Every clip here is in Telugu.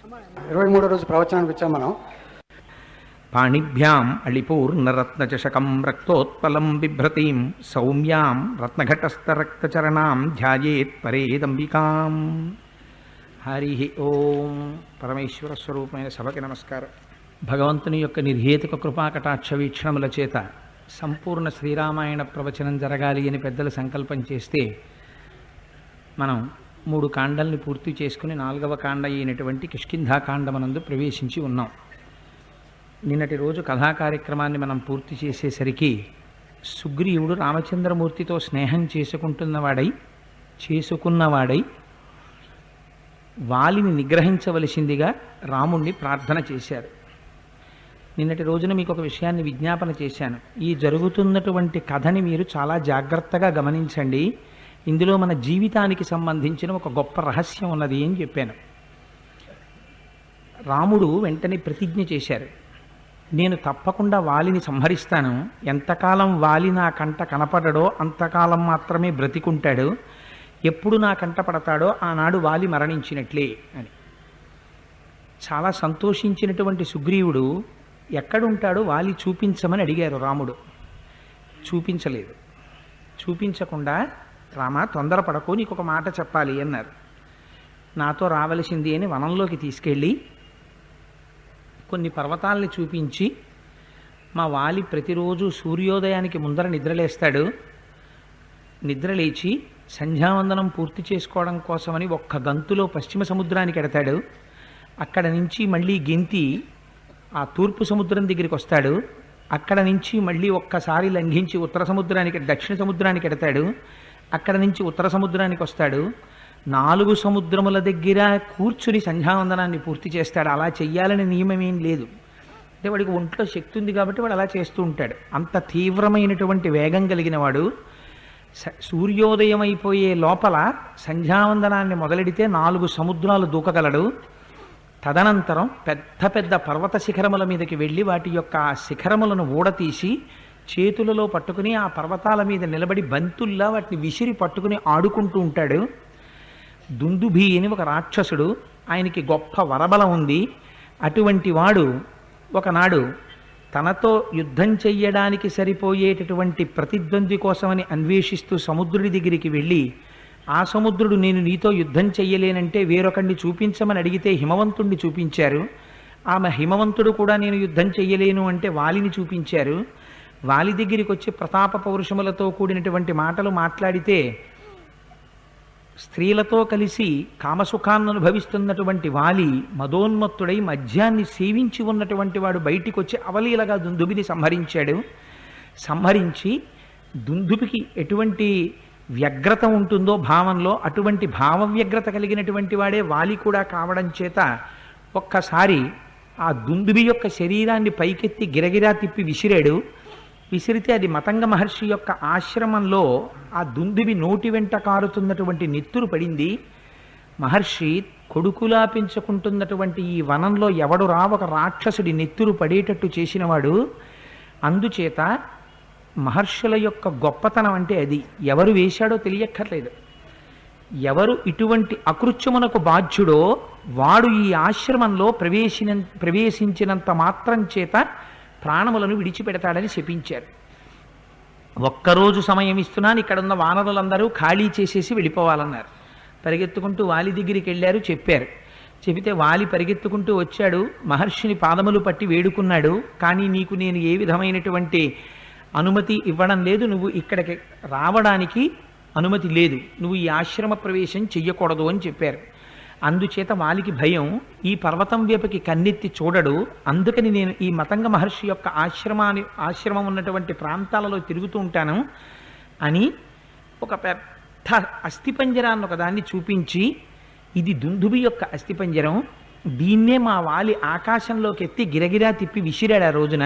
23వ రోజు ప్రవచనానికి వచ్చాం మనం. పాణిభ్యాం అళిపూర్ణరత్నచషకం రక్తోత్పలం బిభ్రతీం సౌమ్యాం రత్నఘటస్థరక్తచరణాం ధ్యాయేత్ పరేదంబికాం. హరి ఓం. పరమేశ్వర స్వరూపమైన సభకి నమస్కారం. భగవంతుని యొక్క నిర్హేతుక కృపాకటాక్ష వీక్షణముల చేత సంపూర్ణ శ్రీరామాయణ ప్రవచనం జరగాలి అని పెద్దలు సంకల్పం చేస్తే మనం 3 కాండల్ని పూర్తి చేసుకుని 4వ కాండ అయినటువంటి కిష్కింధాకాండమనందు ప్రవేశించి ఉన్నాం. నిన్నటి రోజు కథా కార్యక్రమాన్ని మనం పూర్తి చేసేసరికి సుగ్రీవుడు రామచంద్రమూర్తితో స్నేహం చేసుకున్నవాడై వాలిని నిగ్రహించవలసిందిగా రాముణ్ణి ప్రార్థన చేశారు. నిన్నటి రోజున మీకు ఒక విషయాన్ని విజ్ఞాపన చేశాను. ఈ జరుగుతున్నటువంటి కథని మీరు చాలా జాగ్రత్తగా గమనించండి. ఇందులో మన జీవితానికి సంబంధించిన ఒక గొప్ప రహస్యం ఉన్నది అని చెప్పాను. రాముడు వెంటనే ప్రతిజ్ఞ చేశారు, నేను తప్పకుండా వాలిని సంహరిస్తాను. ఎంతకాలం వాలి నా కంట కనపడడో అంతకాలం మాత్రమే బ్రతికుంటాడు. ఎప్పుడు నా కంట పడతాడో ఆనాడు వాలి మరణించినట్లే అని. చాలా సంతోషించినటువంటి సుగ్రీవుడు ఎక్కడుంటాడో వాలి చూపించమని అడిగారు. రాముడు చూపించలేదు. చూపించకుండా, రామ తొందరపడకు, నీకు ఒక మాట చెప్పాలి అన్నారు. నాతో రావలసింది అని వనంలోకి తీసుకెళ్ళి కొన్ని పర్వతాలని చూపించి, మా వాలి ప్రతిరోజు సూర్యోదయానికి ముందర నిద్రలేస్తాడు. నిద్రలేచి సంధ్యావందనం పూర్తి చేసుకోవడం కోసమని ఒక్క గంతులో పశ్చిమ సముద్రానికి ఎడతాడు. అక్కడ నుంచి మళ్ళీ గెంతి ఆ తూర్పు సముద్రం దగ్గరికి వస్తాడు. అక్కడ నుంచి మళ్ళీ ఒక్కసారి లంఘించి దక్షిణ సముద్రానికి ఎడతాడు. అక్కడ నుంచి ఉత్తర సముద్రానికి వస్తాడు. 4 సముద్రముల దగ్గర కూర్చుని సంధ్యావందనాన్ని పూర్తి చేస్తాడు. అలా చెయ్యాలని నియమమేం లేదు. అంటే వాడికి ఒంట్లో శక్తి ఉంది కాబట్టి వాడు అలా చేస్తూ ఉంటాడు. అంత తీవ్రమైనటువంటి వేగం కలిగిన వాడు. సూర్యోదయం అయిపోయే లోపల సంధ్యావందనాన్ని మొదలెడితే 4 సముద్రాలు దూకగలడు. తదనంతరం పెద్ద పెద్ద పర్వత శిఖరముల మీదకి వెళ్ళి వాటి యొక్క శిఖరములను ఊడతీసి చేతులలో పట్టుకుని ఆ పర్వతాల మీద నిలబడి బంతుల్లా వాటిని విసిరి పట్టుకుని ఆడుకుంటూ ఉంటాడు. దుందుభి అని ఒక రాక్షసుడు, ఆయనకి గొప్ప వరబలం ఉంది. అటువంటి వాడు ఒకనాడు తనతో యుద్ధం చెయ్యడానికి సరిపోయేటటువంటి ప్రతిద్వంద్వి కోసమని అన్వేషిస్తూ సముద్రుడి దగ్గరికి వెళ్ళి, ఆ సముద్రుడు నేను నీతో యుద్ధం చెయ్యలేనంటే వేరొకడిని చూపించమని అడిగితే హిమవంతుణ్ణి చూపించారు. ఆమె హిమవంతుడు కూడా నేను యుద్ధం చెయ్యలేను అంటే వాలిని చూపించారు. వాలి దగ్గరికి వచ్చి ప్రతాప పౌరుషములతో కూడినటువంటి మాటలు మాట్లాడితే స్త్రీలతో కలిసి కామసుఖాన్ని అనుభవిస్తున్నటువంటి వాలి మదోన్మత్తుడై మద్యాన్ని సేవించి ఉన్నటువంటి వాడు బయటికి వచ్చి అవలీలగా దుందుబిని సంహరించాడు. సంహరించి దుందుబికి ఎటువంటి వ్యగ్రత ఉంటుందో భావంలో, అటువంటి భావవ్యగ్రత కలిగినటువంటి వాడే వాలి కూడా కావడం చేత ఒక్కసారి ఆ దుందుబి యొక్క శరీరాన్ని పైకెత్తి గిరగిరా తిప్పి విసిరాడు. విసిరితే అది మతంగ మహర్షి యొక్క ఆశ్రమంలో ఆ దుందుబి నోటి వెంట కారుతున్నటువంటి నెత్తురు పడింది. మహర్షి కొడుకులా పెంచుకుంటున్నటువంటి ఈ వనంలో ఎవడు ఒక రాక్షసుడి నెత్తురు పడేటట్టు చేసినవాడు. అందుచేత మహర్షుల యొక్క గొప్పతనం అంటే అది. ఎవరు వేశాడో తెలియక్కర్లేదు. ఎవరు ఇటువంటి అకృత్యమునకు బాధ్యుడో వాడు ఈ ఆశ్రమంలో ప్రవేశించినంత మాత్రం చేత ప్రాణములను విడిచిపెడతాడని శపించారు. ఒక్కరోజు సమయం ఇస్తున్నాను, ఇక్కడున్న వానరులందరూ ఖాళీ చేసేసి వెళ్ళిపోవాలన్నారు. పరిగెత్తుకుంటూ వాలి దగ్గరికి వెళ్ళారు, చెప్పారు. చెబితే వాలి పరిగెత్తుకుంటూ వచ్చాడు, మహర్షిని పాదములు పట్టి వేడుకున్నాడు. కానీ నీకు నేను ఏ విధమైనటువంటి అనుమతి ఇవ్వడం లేదు, నువ్వు ఇక్కడికి రావడానికి అనుమతి లేదు, నువ్వు ఈ ఆశ్రమ ప్రవేశం చెయ్యకూడదు అని చెప్పారు. అందుచేత వాలికి భయం, ఈ పర్వతం వైపుకి కన్నెత్తి చూడడు. అందుకని నేను ఈ మతంగ మహర్షి యొక్క ఆశ్రమం ఉన్నటువంటి ప్రాంతాలలో తిరుగుతూ ఉంటాను అని ఒక పెద్ద అస్థిపంజరాన్ని ఒకదాన్ని చూపించి, ఇది దుందుబి యొక్క అస్థిపంజరం, దీన్నే మా వాలి ఆకాశంలోకి ఎత్తి గిరగిరా తిప్పి విసిరాడు ఆ రోజున.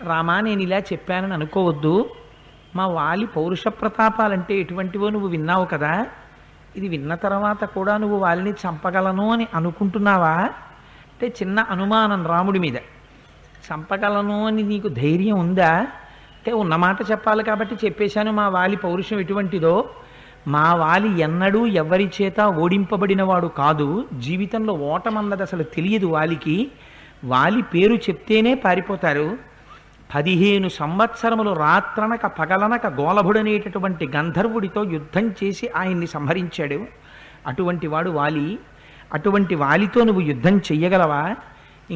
రామా, నేను ఇలా చెప్పానని అనుకోవద్దు. మా వాలి పౌరుష ప్రతాపాలంటే ఎటువంటివో నువ్వు విన్నావు కదా, ఇది విన్న తర్వాత కూడా నువ్వు వాలిని చంపగలను అని అనుకుంటున్నావా అంటే చిన్న అనుమానం రాముడి మీద. చంపగలను అని నీకు ధైర్యం ఉందా అంటే ఉన్నమాట చెప్పాలి కాబట్టి చెప్పేశాను మా వాలి పౌరుషం ఎటువంటిదో. మా వాలి ఎన్నడూ ఎవరి చేత ఓడింపబడినవాడు కాదు. జీవితంలో ఓటమన్నది అసలు తెలియదు వాలికి. వాలి పేరు చెప్తేనే పారిపోతారు. 15 సంవత్సరములు రాత్రనక పగలనక గోలభుడనేటటువంటి గంధర్వుడితో యుద్ధం చేసి ఆయన్ని సంహరించాడు. అటువంటి వాడు వాలి. అటువంటి వాలితో నువ్వు యుద్ధం చెయ్యగలవా?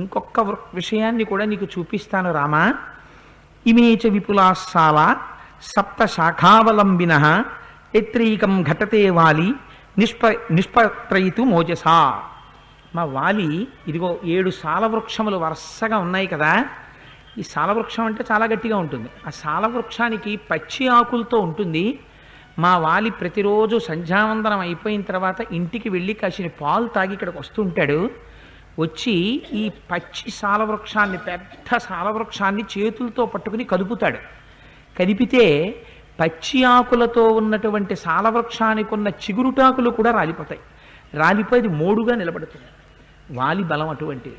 ఇంకొక విషయాన్ని కూడా నీకు చూపిస్తాను రామా. ఇమేచ విపులాశాల సప్త శాఖావలంబిన ఎత్రీకం ఘటతే వాలి నిష్పత్రయితు మోజసా. మా వాలి ఇదిగో 7 సాలవృక్షములు వరుసగా ఉన్నాయి కదా. ఈ సాలవృక్షం అంటే చాలా గట్టిగా ఉంటుంది. ఆ సాలవృక్షానికి పచ్చి ఆకులతో ఉంటుంది. మా వాలి ప్రతిరోజు సంధ్యావందనం అయిపోయిన తర్వాత ఇంటికి వెళ్ళి కాసిన పాలు తాగి ఇక్కడికి వస్తుంటాడు. వచ్చి ఈ పచ్చి సాలవృక్షాన్ని, పెద్ద సాలవృక్షాన్ని చేతులతో పట్టుకుని కదుపుతాడు. కదిపితే పచ్చి ఆకులతో ఉన్నటువంటి సాలవృక్షానికి ఉన్న చిగురుటాకులు కూడా రాలిపోతాయి. రాలిపోయి అది మోడుగా నిలబడుతుంది. వాలి బలం అటువంటిది.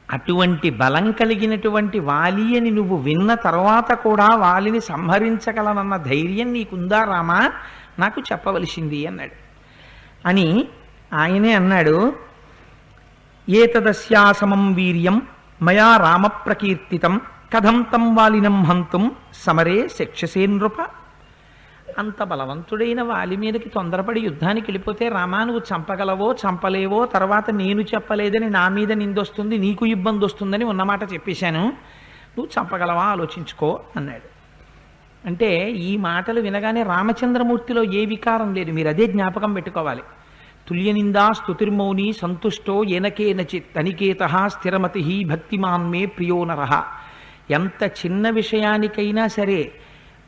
అటువంటి బలం కలిగినటువంటి వాలి అని నువ్వు విన్న తర్వాత కూడా వాలిని సంహరించగలనన్న ధైర్యం నీకుందా రామా? నాకు చెప్పవలసింది అన్నాడు. అని ఆయనే అన్నాడు, ఏతదస్యాసమం వీర్యం మయా రామ ప్రకీర్తితం కథం తం వాలినం హంతుం సమరే శిక్షసే నృప. అంత బలవంతుడైన వాలి మీదకి తొందరపడి యుద్ధానికి వెళ్ళిపోతే రామా నువ్వు చంపగలవో చంపలేవో, తర్వాత నేను చెప్పలేదని నా మీద నిందొస్తుంది, నీకు ఇబ్బంది వస్తుందని ఉన్నమాట చెప్పేశాను, నువ్వు చంపగలవా ఆలోచించుకో అన్నాడు. అంటే ఈ మాటలు వినగానే రామచంద్రమూర్తిలో ఏ వికారం లేదు. మీరు అదే జ్ఞాపకం పెట్టుకోవాలి. తుల్యనిందా స్తుతిర్మౌని సంతుష్టో ఏనకేనచిత్ తనికేత స్థిరమతి భక్తిమాన్మే ప్రియో నరః. ఎంత చిన్న విషయానికైనా సరే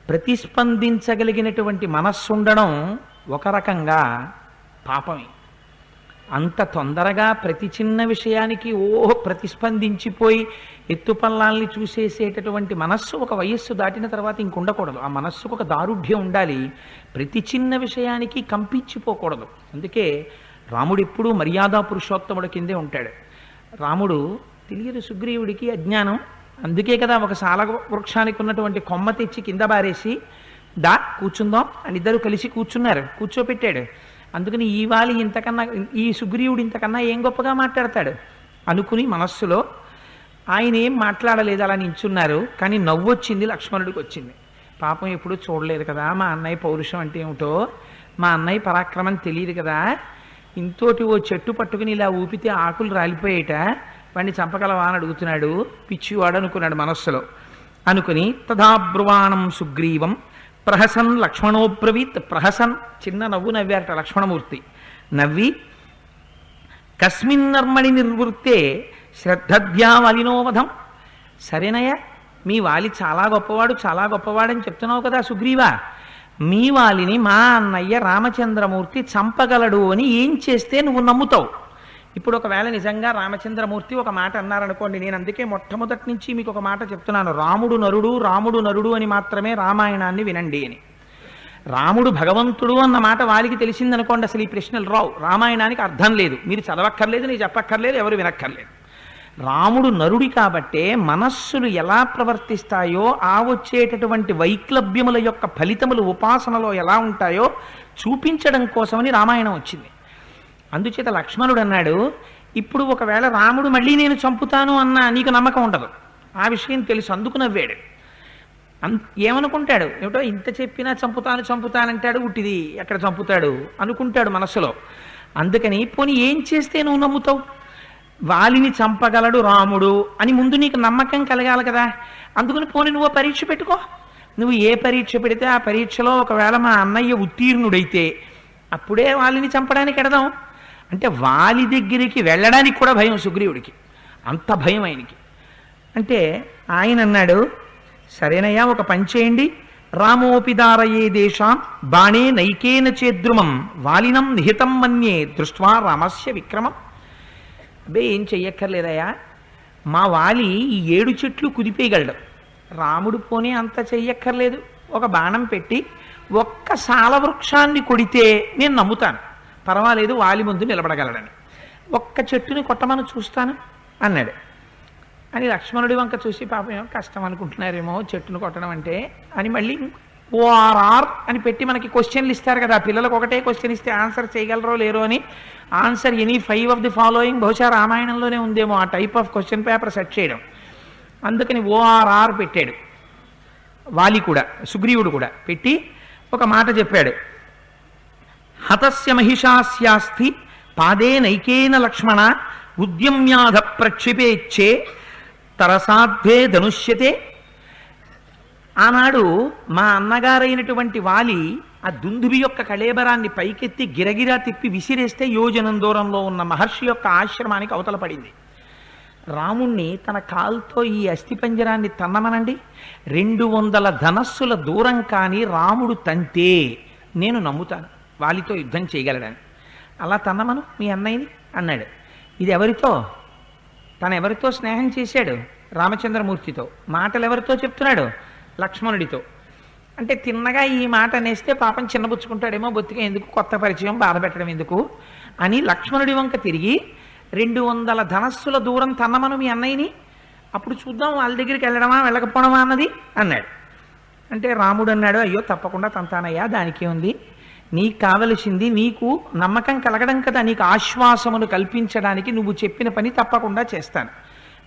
ప్రతిస్పందించగలిగినటువంటి మనస్సుండడం ఒక రకంగా పాపమే. అంత తొందరగా ప్రతి చిన్న విషయానికి ప్రతిస్పందించిపోయి ఎత్తుపల్లాల్ని చూసేసేటటువంటి మనస్సు ఒక వయస్సు దాటిన తర్వాత ఇంకుండకూడదు. ఆ మనస్సుకు ఒక దారుఢ్యం ఉండాలి. ప్రతి చిన్న విషయానికి కంపించిపోకూడదు. అందుకే రాముడు ఎప్పుడూ మర్యాదా పురుషోత్తముడి కిందే ఉంటాడు. రాముడు తెలియదు సుగ్రీవుడికి అజ్ఞానం. అందుకే కదా ఒక సాల వృక్షానికి ఉన్నటువంటి కొమ్మ తెచ్చి కింద బారేసి దా కూర్చుందాం అని ఇద్దరు కలిసి కూర్చున్నారు, కూర్చోపెట్టాడు. అందుకని ఈ వాలి ఇంతకన్నా, ఈ సుగ్రీవుడు ఇంతకన్నా ఏం గొప్పగా మాట్లాడతాడు అనుకుని మనస్సులో ఆయన ఏం మాట్లాడలేదు, అలా నించున్నారు. కానీ నవ్వొచ్చింది లక్ష్మణుడికి వచ్చింది. పాపం ఎప్పుడు చూడలేదు కదా మా అన్నయ్య పౌరుషం అంటే ఏమిటో, మా అన్నయ్య పరాక్రమం తెలియదు కదా, ఇంతోటి ఓ చెట్టు పట్టుకుని ఇలా ఊపితే ఆకులు రాలిపోయేట, వాడిని చంపగలవా అని అడుగుతున్నాడు. పిచ్చివాడు అనుకున్నాడు మనస్సులో. అనుకుని తథాబ్రువాణం సుగ్రీవం ప్రహసన్ లక్ష్మణోబ్రవీత్. ప్రహసన్ చిన్న నవ్వు నవ్వారట లక్ష్మణమూర్తి. నవ్వి కస్మిన్నర్మణి నిర్వృత్తే శ్రద్ధధ్యా వలినోవధం. సరేనయ్యా, మీ వాలి చాలా గొప్పవాడు, చాలా గొప్పవాడని చెప్తున్నావు కదా సుగ్రీవా, మీ వాలిని మా అన్నయ్య రామచంద్రమూర్తి చంపగలడు అని ఏం చేస్తే నువ్వు నమ్ముతావు? ఇప్పుడు ఒకవేళ నిజంగా రామచంద్రమూర్తి ఒక మాట అన్నారనుకోండి, నేను అందుకే మొట్టమొదటి నుంచి మీకు ఒక మాట చెప్తున్నాను, రాముడు నరుడు, రాముడు నరుడు అని మాత్రమే రామాయణాన్ని వినండి అని. రాముడు భగవంతుడు అన్న మాట వాలికి తెలిసిందనుకోండి, అసలు ఈ ప్రశ్నలు రావు. రామాయణానికి అర్థం లేదు, మీరు చదవక్కర్లేదు, నేను చెప్పక్కర్లేదు, ఎవరు వినక్కర్లేదు. రాముడు నరుడి కాబట్టే మనస్సులు ఎలా ప్రవర్తిస్తాయో, ఆ వచ్చేటటువంటి వైక్లభ్యముల యొక్క ఫలితములు ఉపాసనలో ఎలా ఉంటాయో చూపించడం కోసమని రామాయణం వచ్చింది. అందుచేత లక్ష్మణుడు అన్నాడు, ఇప్పుడు ఒకవేళ రాముడు మళ్ళీ నేను చంపుతాను అన్న నీకు నమ్మకం ఉండదు, ఆ విషయం తెలుసు, అందుకు నవ్వాడు. ఏమనుకుంటాడు, ఏమిటో ఇంత చెప్పినా చంపుతానంటాడు, ఉట్టిది ఎక్కడ చంపుతాడు అనుకుంటాడు మనస్సులో. అందుకని పోనీ ఏం చేస్తే నువ్వు నమ్ముతావు? వాలిని చంపగలడు రాముడు అని ముందు నీకు నమ్మకం కలగాలి కదా. అందుకని పోనీ నువ్వు పరీక్ష పెట్టుకో. నువ్వు ఏ పరీక్ష పెడితే ఆ పరీక్షలో ఒకవేళ మా అన్నయ్య ఉత్తీర్ణుడైతే అప్పుడే వాలిని చంపడానికి ఎడదాం. అంటే వాలి దగ్గరికి వెళ్ళడానికి కూడా భయం సుగ్రీవుడికి, అంత భయం ఆయనకి. అంటే ఆయన అన్నాడు, సరేనయ్యా ఒక పని చేయండి, రామోపిదారయే దేశాం బాణే నైకేన చేద్రుమం వాలినం నిహితం మన్యే దృష్ట్వా రామస్య విక్రమం. అబ్బే ఏం చెయ్యక్కర్లేదయ్యా, మా వాలి ఈ 7 చెట్లు కుదిపేయగలడు, రాముడు పోనీ అంత చెయ్యక్కర్లేదు, ఒక బాణం పెట్టి ఒక్క సాలవృక్షాన్ని కొడితే నేను నమ్ముతాను, పర్వాలేదు వాలి ముందు నిలబడగలడని, ఒక్క చెట్టుని కొట్టమని చూస్తాను అన్నాడు. అని లక్ష్మణుడి వంక చూసి పాపం ఏమో కష్టం అనుకుంటున్నారేమో చెట్టును కొట్టడం అంటే అని మళ్ళీ ఓఆర్ఆర్ అని పెట్టి మనకి క్వశ్చన్లు ఇస్తారు కదా, పిల్లలకు ఒకటే క్వశ్చన్ ఇస్తే ఆన్సర్ చేయగలరో లేరో అని, answer any 5 of the following, బహుశా రామాయణంలోనే ఉందేమో ఆ type of question paper set చేయడం. అందుకని ఓఆర్ఆర్ పెట్టాడు. వాలి కూడా, సుగ్రీవుడు కూడా పెట్టి ఒక మాట చెప్పాడు. హతస్య మహిషాస్యాస్తి పాదే నైకేన లక్ష్మణ ఉద్యమ్యాధ ప్రక్షిపేచ్చే తరసాధ్వే ధనుష్యతే. ఆనాడు మా అన్నగారైనటువంటి వాలి ఆ దుందుబి యొక్క కళేబరాన్ని పైకెత్తి గిరగిరా తిప్పి విసిరేస్తే యోజనం దూరంలో ఉన్న మహర్షి యొక్క ఆశ్రమానికి అవతల పడింది. రాముణ్ణి తన కాల్తో ఈ అస్థిపంజరాన్ని తన్నమనండి, 200 ధనస్సుల దూరం కానీ రాముడు తంతే నేను నమ్ముతాను వాలితో యుద్ధం చేయగలడని. అలా తన్నమను మీ అన్నయ్యని అన్నాడు. ఇది ఎవరితో? తను ఎవరితో స్నేహం చేశాడు? రామచంద్రమూర్తితో. మాటలు ఎవరితో చెప్తున్నాడు? లక్ష్మణుడితో. అంటే తిన్నగా ఈ మాట అనేస్తే పాపం చిన్నబుచ్చుకుంటాడేమో, బొత్తిగా ఎందుకు కొత్త పరిచయం, బాధ పెట్టడం ఎందుకు అని లక్ష్మణుడి వంక తిరిగి 200 ధనస్సుల దూరం తన్నమను మీ అన్నయ్యని, అప్పుడు చూద్దాం వాళ్ళ దగ్గరికి వెళ్ళడమా వెళ్ళకపోవడమా అన్నది అన్నాడు. అంటే రాముడు అన్నాడు, అయ్యో తప్పకుండా తంతానయ్యా, దానికే ఉంది, నీకు కావలసింది నీకు నమ్మకం కలగడం కదా, నీకు ఆశ్వాసమును కల్పించడానికి నువ్వు చెప్పిన పని తప్పకుండా చేస్తాను.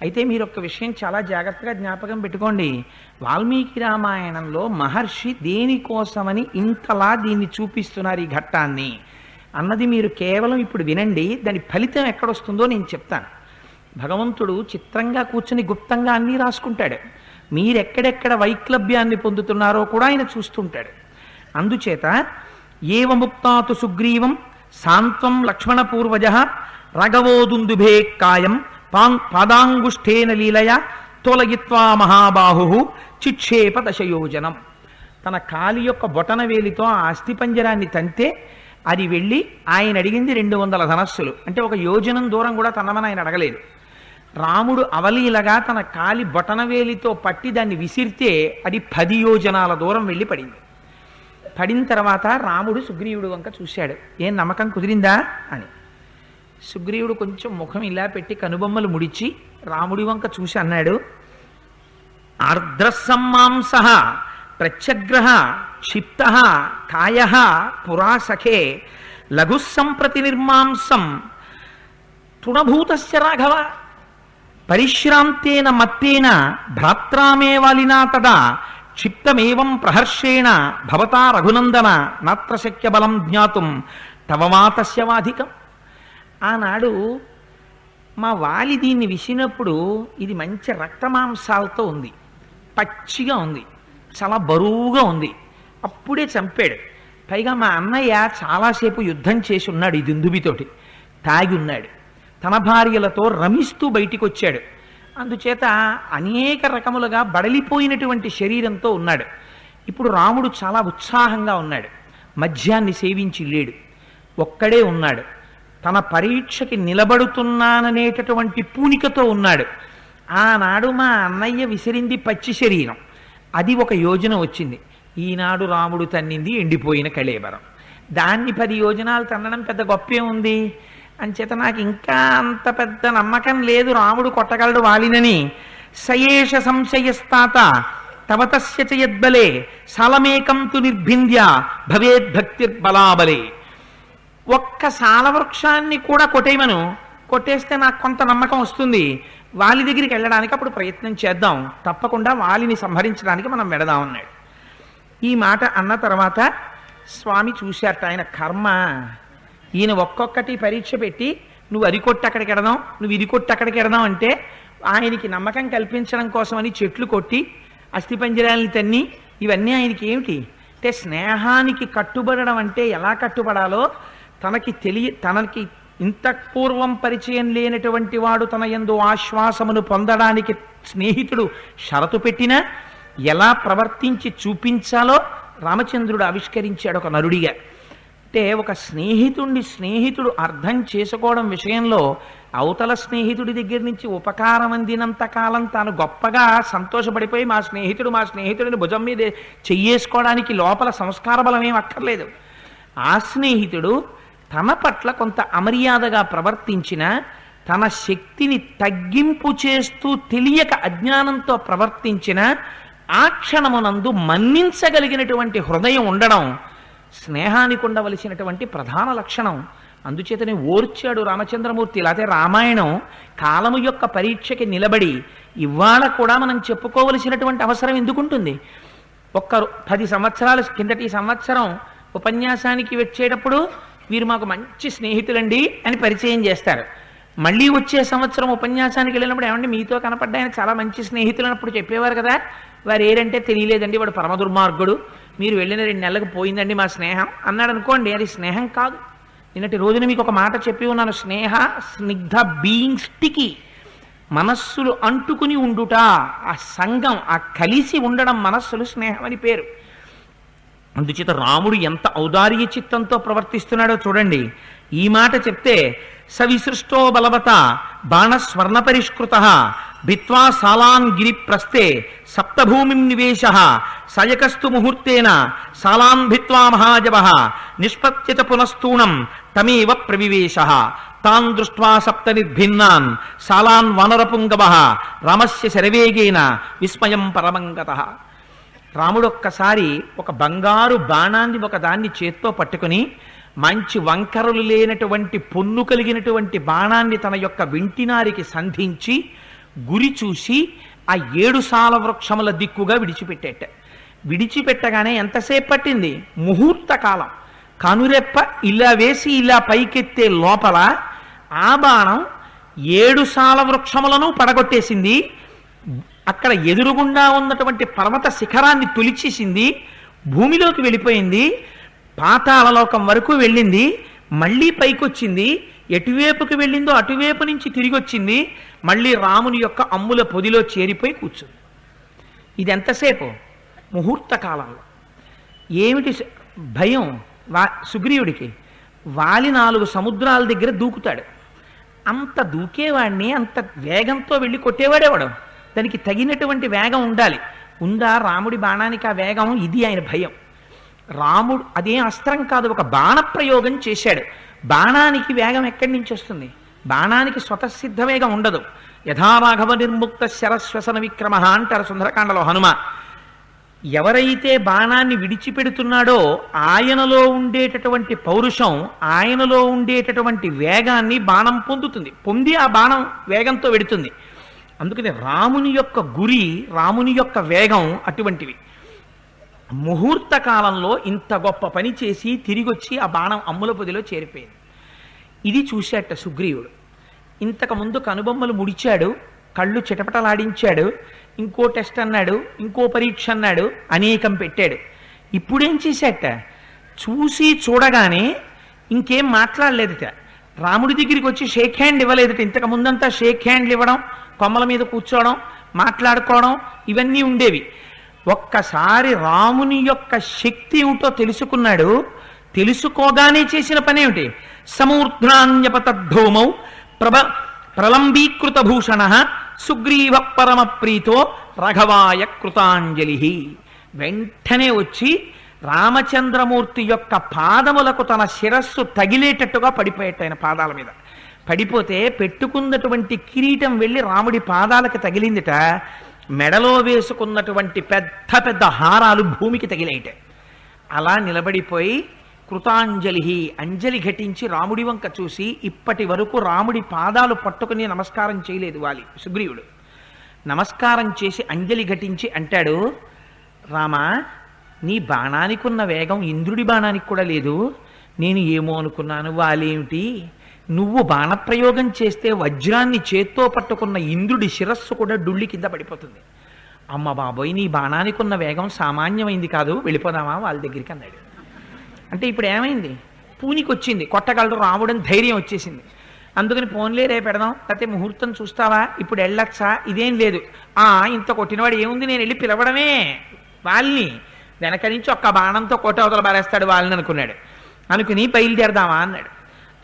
అయితే మీరు ఒక్క విషయం చాలా జాగ్రత్తగా జ్ఞాపకం పెట్టుకోండి. వాల్మీకి రామాయణంలో మహర్షి దేనికోసమని ఇంతలా దీన్ని చూపిస్తున్నారు ఈ ఘట్టాన్ని అన్నది మీరు కేవలం ఇప్పుడు వినండి, దాని ఫలితం ఎక్కడొస్తుందో నేను చెప్తాను. భగవంతుడు చిత్రంగా కూర్చుని గుప్తంగా అన్నీ రాసుకుంటాడు. మీరెక్కడెక్కడ వైక్లభ్యాన్ని పొందుతున్నారో కూడా ఆయన చూస్తుంటాడు. అందుచేత ఏవముక్తాతు సుగ్రీవం శాంతం లక్ష్మణపూర్వజ రగవోదుందుభే కాయం పాదాంగుష్ఠేన లీలయ తోలగిత్వా మహాబాహు చిక్షేప దశయోజనం. తన కాలి యొక్క బొటన వేలితో ఆ అస్థిపంజరాన్ని తంతే అది వెళ్ళి ఆయన అడిగింది 200 ధనస్సులు, అంటే ఒక యోజనం దూరం కూడా తనమని ఆయన అడగలేదు. రాముడు అవలీలగా తన కాలి బొటన వేలితో పట్టి దాన్ని విసిరితే అది 10 యోజనాల దూరం వెళ్ళి పడింది. పడిన తర్వాత రాముడు సుగ్రీవుడు వంక చూశాడు, ఏం నమ్మకం కుదిరిందా అని. సుగ్రీవుడు కొంచెం ముఖం ఇలా పెట్టి కనుబొమ్మలు ముడిచి రాముడి వంక చూసి అన్నాడు, ఆర్ద్రసమ్మాంస ప్రత్యగ్రహ క్షిప్త కాయ పురాసఖే లఘుసంప్రతి నిర్మాంసం తృణభూతస్య రాఘవ పరిశ్రాంతేన మత్తేన భ్రాత్రామే వాలినా తదా క్షిప్తమేవం ప్రహర్షేణ భవతా రఘునందన నాత్ర శక్య బలం జ్ఞాతుం తవ మాతస్య వాధికం. ఆనాడు మా వాలి దీన్ని విసినప్పుడు ఇది మంచి రక్తమాంసాలతో ఉంది, పచ్చిగా ఉంది, చాలా బరువుగా ఉంది. అప్పుడే చంపాడు. పైగా మా అన్నయ్య చాలాసేపు యుద్ధం చేసి ఉన్నాడు ఈ దుందుబితోటి, తాగి ఉన్నాడు, తన భార్యలతో రమిస్తూ బయటికి వచ్చాడు. అందుచేత అనేక రకములుగా బడలిపోయినటువంటి శరీరంతో ఉన్నాడు. ఇప్పుడు రాముడు చాలా ఉత్సాహంగా ఉన్నాడు, మద్యాన్ని సేవించి లేడు, ఒక్కడే ఉన్నాడు, తన పరీక్షకి నిలబడుతున్నాననేటటువంటి పూనికతో ఉన్నాడు. ఆనాడు మా అన్నయ్య విసిరింది పచ్చి శరీరం, అది 1 యోజనం వచ్చింది. ఈనాడు రాముడు తన్నింది ఎండిపోయిన కళేబరం. దాన్ని 10 యోజనాలు తన్నడం పెద్ద గొప్పే ఉంది. అంచేత నాకు ఇంకా అంత పెద్ద నమ్మకం లేదు రాముడు కొట్టగలడు వాలినని. సయేష సంశయస్తాత తవతస్య చ యద్బలే సాలమేకం తు నిర్భింద్య భవేద్భక్తిర్బలాబలే. ఒక్క సాలవృక్షాన్ని కూడా కొట్టేయమను, కొట్టేస్తే నాకు కొంత నమ్మకం వస్తుంది, వాలి దగ్గరికి వెళ్ళడానికి అప్పుడు ప్రయత్నం చేద్దాం, తప్పకుండా వాలిని సంహరించడానికి మనం వెడదాం అన్నాడు. ఈ మాట అన్న తర్వాత స్వామి చూశారట, ఆయన కర్మ, ఈయన ఒక్కొక్కటి పరీక్ష పెట్టి నువ్వు అది కొట్టి అక్కడికి ఎడదాం, నువ్వు ఇది కొట్టి అక్కడికి ఎడదాం అంటే ఆయనకి నమ్మకం కల్పించడం కోసమని చెట్లు కొట్టి అస్థిపంజరాల్ని తన్ని, ఇవన్నీ ఆయనకి ఏమిటి అంటే స్నేహానికి కట్టుబడడం అంటే ఎలా కట్టుబడాలో తనకి ఇంత పూర్వం పరిచయం లేనటువంటి వాడు తన యందు ఆశ్వాసమును పొందడానికి స్నేహితుడు షరతు పెట్టినా ఎలా ప్రవర్తించి చూపించాలో రామచంద్రుడు ఆవిష్కరించాడు ఒక నరుడిగా. అంటే ఒక స్నేహితుడు అర్థం చేసుకోవడం విషయంలో అవతల స్నేహితుడి దగ్గర నుంచి ఉపకారం అందినంత కాలం తాను గొప్పగా సంతోషపడిపోయి మా స్నేహితుడిని భుజం మీద చెయ్యేసుకోవడానికి లోపల సంస్కార బలం ఏం అక్కర్లేదు. ఆ స్నేహితుడు తన పట్ల కొంత అమర్యాదగా ప్రవర్తించిన, తన శక్తిని తగ్గింపు చేస్తూ తెలియక అజ్ఞానంతో ప్రవర్తించిన ఆ క్షణమునందు మన్నించగలిగినటువంటి హృదయం ఉండడం స్నేహానికి ఉండవలసినటువంటి ప్రధాన లక్షణం. అందుచేతనే ఓర్చాడు రామచంద్రమూర్తి. లేకపోతే రామాయణం కాలము యొక్క పరీక్షకి నిలబడి ఇవాళ కూడా మనం చెప్పుకోవలసినటువంటి అవసరం ఎందుకుంటుంది? 10 సంవత్సరాల కిందటి సంవత్సరం ఉపన్యాసానికి వచ్చేటప్పుడు వీరు మాకు మంచి స్నేహితులండి అని పరిచయం చేస్తారు. మళ్ళీ వచ్చే సంవత్సరం ఉపన్యాసానికి వెళ్ళినప్పుడు ఏమంటే మీతో కనపడ్డాయని చాలా మంచి స్నేహితులు అన్నప్పుడు చెప్పేవారు కదా, వారు ఏరంటే తెలియలేదండి, వాడు పరమ దుర్మార్గుడు, మీరు వెళ్ళిన 2 నెలలకు పోయిందండి మా స్నేహం అన్నాడు అనుకోండి, అది స్నేహం కాదు. నిన్నటి రోజున మీకు ఒక మాట చెప్పి ఉన్నాను, స్నేహ స్నిగ్ధ బీయింగ్ స్టికీ, మనస్సులు అంటుకుని ఉండుట, ఆ సంఘం, ఆ కలిసి ఉండడం మనస్సులు స్నేహం అని పేరు. అందుచేత రాముడు ఎంత ఔదార్య చిత్తంతో ప్రవర్తిస్తున్నాడో చూడండి. ఈ మాట చెప్తే సవిసృష్టో బలవత బాణస్వర్ణ పరిష్కృత భిత్వా సాలాన్ గిరి ప్రస్థే సప్తభూమిం నివేశ సయకస్తు ముహూర్తేన సాలాన్ భిత్వా మహాజవ నిష్పత్యత పునస్తూణం తమేవ ప్రవివేశ తాన్ దృష్ట్వా సప్త నిర్భిన్నాన్ సాలాన్ వనరపుంగవ రామస్య శరవేగేన విస్మయం పరమంగతః. రాముడు ఒక్కసారి ఒక బంగారు బాణాన్ని ఒకదాన్ని చేత్తో పట్టుకుని మంచి వంకరలు లేనటువంటి పొన్ను కలిగినటువంటి బాణాన్ని తన యొక్క వింటినారికి సంధించి గురి చూసి ఆ 7 సాల వృక్షముల దిక్కుగా విడిచిపెట్టేట. విడిచిపెట్టగానే ఎంతసేపు పట్టింది? ముహూర్త కాలం. కనురెప్ప ఇలా వేసి ఇలా పైకెత్తే లోపల ఆ బాణం 7 సాల వృక్షములను పడగొట్టేసింది. అక్కడ ఎదురుగుండా ఉన్నటువంటి పర్వత శిఖరాన్ని తొలిచేసింది, భూమిలోకి వెళ్ళిపోయింది, పాతాళలోకం వరకు వెళ్ళింది, మళ్ళీ పైకొచ్చింది, ఎటువైపుకి వెళ్ళిందో అటువైపు నుంచి తిరిగి వచ్చింది, మళ్ళీ రాముని యొక్క అమ్ముల పొదిలో చేరిపోయి కూర్చుంది. ఇది ఎంతసేపు? ముహూర్త కాలంలో. ఏమిటి భయం సుగ్రీవుడికి? వాలి 4 సముద్రాల దగ్గర దూకుతాడు. అంత దూకేవాడిని అంత వేగంతో వెళ్ళి కొట్టేవాడేవాడు. దానికి తగినటువంటి వేగం ఉండాలి. ఉందా రాముడి బాణానికి ఆ వేగం? ఇది ఆయన భయం. రాముడు అదేం అస్త్రం కాదు, ఒక బాణప్రయోగం చేశాడు. బాణానికి వేగం ఎక్కడి నుంచి వస్తుంది? బాణానికి స్వతసిద్ధ వేగం ఉండదు. యథారాఘవ నిర్ముక్త శరశ్వసన విక్రమ అంటారు సుందరకాండలో హనుమ. ఎవరైతే బాణాన్ని విడిచిపెడుతున్నాడో ఆయనలో ఉండేటటువంటి పౌరుషం, ఆయనలో ఉండేటటువంటి వేగాన్ని బాణం పొందుతుంది. పొంది ఆ బాణం వేగంతో వెడుతుంది. అందుకని రాముని యొక్క గురి, రాముని యొక్క వేగం అటువంటివి. ముహూర్త కాలంలో ఇంత గొప్ప పని చేసి తిరిగొచ్చి ఆ బాణం అమ్ముల పొదిలో చేరిపోయింది. ఇది చూశాట సుగ్రీవుడు. ఇంతకుముందు కనుబొమ్మలు ముడిచాడు, కళ్ళు చిటపటలాడించాడు, ఇంకో టెస్ట్ అన్నాడు, ఇంకో పరీక్ష అన్నాడు, అనేకం పెట్టాడు. ఇప్పుడేం చేశాట? చూసి చూడగానే ఇంకేం మాట్లాడలేదుట. రాముడి దగ్గరికి వచ్చి షేక్ హ్యాండ్ ఇవ్వలేదుట. ఇంతకు ముందంతా షేక్ హ్యాండ్లు ఇవ్వడం, కొమ్మల మీద కూర్చోవడం, మాట్లాడుకోవడం ఇవన్నీ ఉండేవి. ఒక్కసారి రాముని యొక్క శక్తి ఏమిటో తెలుసుకున్నాడు. తెలుసుకోగానే చేసిన పనేమిటి? సమూర్ధ్నాన్యపతద్ధౌమౌ ప్రలంబీకృత భూషణ సుగ్రీవ పరమ ప్రీతో రఘవాయ కృతాంజలి. వెంటనే వచ్చి రామచంద్రమూర్తి యొక్క పాదములకు తన శిరస్సు తగిలేటట్టుగా పడిపోయేట. ఆయన పాదాల మీద పడిపోతే పెట్టుకున్నటువంటి కిరీటం వెళ్ళి రాముడి పాదాలకు తగిలిందిట. మెడలో వేసుకున్నటువంటి పెద్ద పెద్ద హారాలు భూమికి తగిలేట. అలా నిలబడిపోయి కృతాంజలి, అంజలి ఘటించి రాముడి వంక చూసి, ఇప్పటి వరకు రాముడి పాదాలు పట్టుకుని నమస్కారం చేయలేదు వాలి సుగ్రీవుడు. నమస్కారం చేసి అంజలి ఘటించి అంటాడు, రామా, నీ బాణానికి ఉన్న వేగం ఇంద్రుడి బాణానికి కూడా లేదు. నేను ఏమో అనుకున్నాను, వాలేమిటి, నువ్వు బాణప్రయోగం చేస్తే వజ్రాన్ని చేత్తో పట్టుకున్న ఇంద్రుడి శిరస్సు కూడా డుళ్ళి కింద పడిపోతుంది. అమ్మ బాబోయ్, నీ బాణానికి ఉన్న వేగం సామాన్యమైంది కాదు, వెళ్ళిపోదామా వాళ్ళ దగ్గరికి అన్నాడు. అంటే ఇప్పుడు ఏమైంది? పూనికి వచ్చింది, కొట్టగలడు రాముడని ధైర్యం వచ్చేసింది. అందుకని ఫోన్లే రేపు పెడదాం, లేకపోతే ముహూర్తం చూస్తావా, ఇప్పుడు వెళ్ళొచ్చా, ఇదేం లేదు. ఇంత కొట్టినవాడు ఏముంది, నేను వెళ్ళి పిలవడమే వాళ్ళని. వెనక నుంచి ఒక్క బాణంతో కోట అవతల బారేస్తాడు వాళ్ళని అనుకున్నాడు. అనుకుని బయలుదేరదామా అన్నాడు.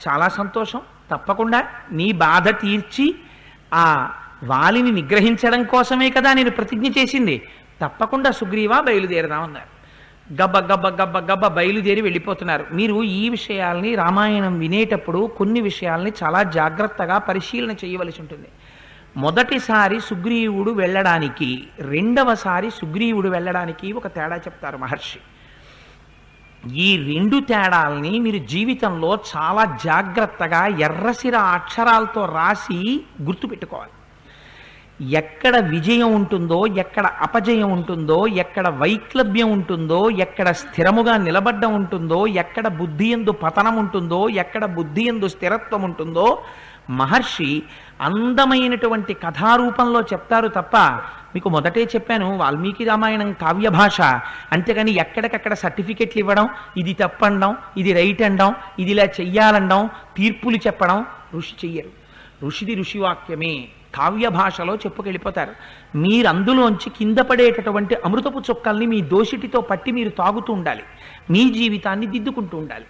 చాలా సంతోషం, తప్పకుండా నీ బాధ తీర్చి ఆ వాలిని నిగ్రహించడం కోసమే కదా నేను ప్రతిజ్ఞ చేసింది, తప్పకుండా సుగ్రీవా బయలుదేరదామన్నారు. గబ్బ గబ్బ గబ్బ గబ్బ బయలుదేరి వెళ్ళిపోతున్నారు. మీరు ఈ విషయాల్ని రామాయణం వినేటప్పుడు కొన్ని విషయాల్ని చాలా జాగ్రత్తగా పరిశీలన చేయవలసి ఉంటుంది. మొదటిసారి సుగ్రీవుడు వెళ్ళడానికి, రెండవసారి సుగ్రీవుడు వెళ్ళడానికి ఒక తేడా చెప్తారు మహర్షి. ఈ రెండు తేడాల్ని మీరు జీవితంలో చాలా జాగ్రత్తగా ఎర్రసిర అక్షరాలతో రాసి గుర్తుపెట్టుకోవాలి. ఎక్కడ విజయం ఉంటుందో, ఎక్కడ అపజయం ఉంటుందో, ఎక్కడ వైక్లభ్యం ఉంటుందో, ఎక్కడ స్థిరముగా నిలబడ్డం ఉంటుందో, ఎక్కడ బుద్ధి యందు పతనం ఉంటుందో, ఎక్కడ బుద్ధి యందు స్థిరత్వం ఉంటుందో మహర్షి అందమైనటువంటి కథారూపంలో చెప్తారు తప్ప, మీకు మొదటే చెప్పాను వాల్మీకి రామాయణం కావ్య భాష, అంతేగాని ఎక్కడికక్కడ సర్టిఫికెట్లు ఇవ్వడం, ఇది తప్పండం, ఇది రైట్ అండం, ఇది ఇలా చెయ్యాలండం, తీర్పులు చెప్పడం ఋషి చెయ్యరు. ఋషిది ఋషివాక్యమే, కావ్య భాషలో చెప్పుకెళ్ళిపోతారు. మీరు అందులోంచి కింద పడేటటువంటి అమృతపు చుక్కల్ని మీ దోషిటితో పట్టి మీరు తాగుతూ ఉండాలి, మీ జీవితాన్ని దిద్దుకుంటూ ఉండాలి.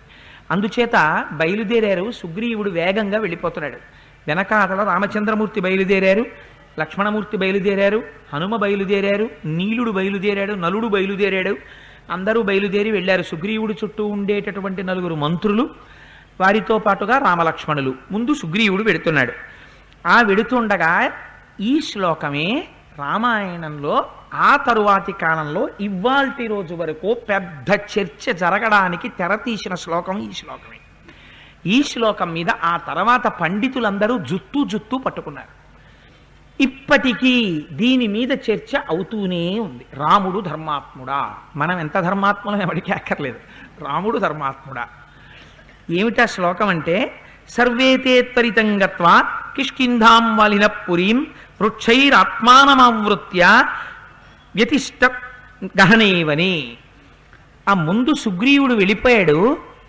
అందుచేత బయలుదేరారు. సుగ్రీవుడు వేగంగా వెళ్ళిపోతున్నాడు. వెనకాతల రామచంద్రమూర్తి బయలుదేరారు, లక్ష్మణమూర్తి బయలుదేరారు, హనుమ బయలుదేరారు, నీలుడు బయలుదేరాడు, నలుడు బయలుదేరాడు. అందరూ బయలుదేరి వెళ్ళారు. సుగ్రీవుడు చుట్టూ ఉండేటటువంటి 4 మంత్రులు, వారితో పాటుగా రామలక్ష్మణులు. ముందు సుగ్రీవుడు వెడుతున్నాడు. ఆ వెడుతుండగా ఈ శ్లోకమే రామాయణంలో ఆ తరువాతి కాలంలో ఇవాల్టి రోజు వరకు పెద్ద చర్చ జరగడానికి తెరతీసిన శ్లోకం ఈ శ్లోకమే. ఈ శ్లోకం మీద ఆ తర్వాత పండితులందరూ జుత్తు పట్టుకున్నారు. ఇప్పటికీ దీని మీద చర్చ అవుతూనే ఉంది. రాముడు ధర్మాత్ముడా? మనం ఎంత ధర్మాత్ములం ఎవరికి అక్కర్లేదు. రాముడు ధర్మాత్ముడా? ఏమిటా శ్లోకం అంటే, సర్వేతే త్వరితం గత్వా కిష్కింధాం వాలిన పురీం వృక్షైరాత్మానమావృత్య వ్యతిష్ట గహనేవని. ఆ ముందు సుగ్రీవుడు వెళ్ళిపోయాడు